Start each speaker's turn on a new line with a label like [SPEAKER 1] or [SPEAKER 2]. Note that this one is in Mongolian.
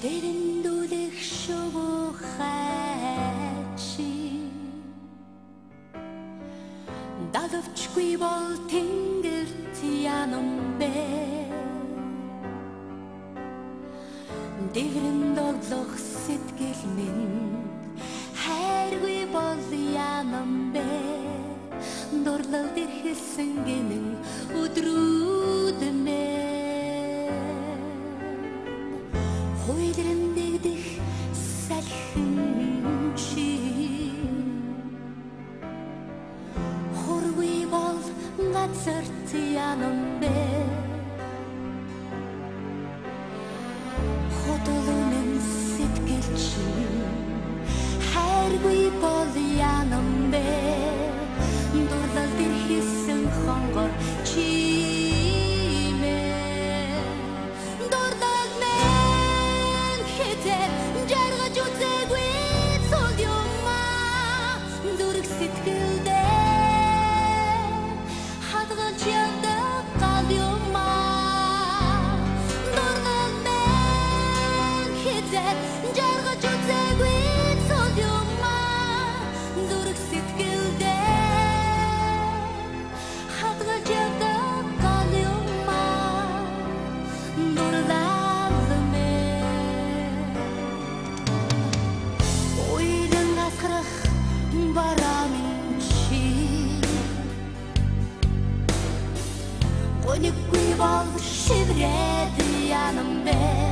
[SPEAKER 1] дэрэндүүлэх шувухайчи далавчгүй бол тэнгэрт янам бэ дэврэнд оглох сэтгэл минь хайргүй бол янам бэ дурлалд ирхэсэн гинэн өдрүүд мэ хуйлрын дэгдэх салхин чи хургүй бол газарт янам бэ хотолунэн сэтгэл чи хайргүй бол янам бэ дурлалд ирхэсэн хонгор чимээ дурлал мэн хэтэр жаргаж үзээгүй цол юмаа зүрх сэтгэлдээ хадгалж яддаг гал юмаа дурлал мэн хэтэр жаргаж үзээгүй цол юмаа зүрх сэтгэлдээ Никой бол шиврээд янам бэ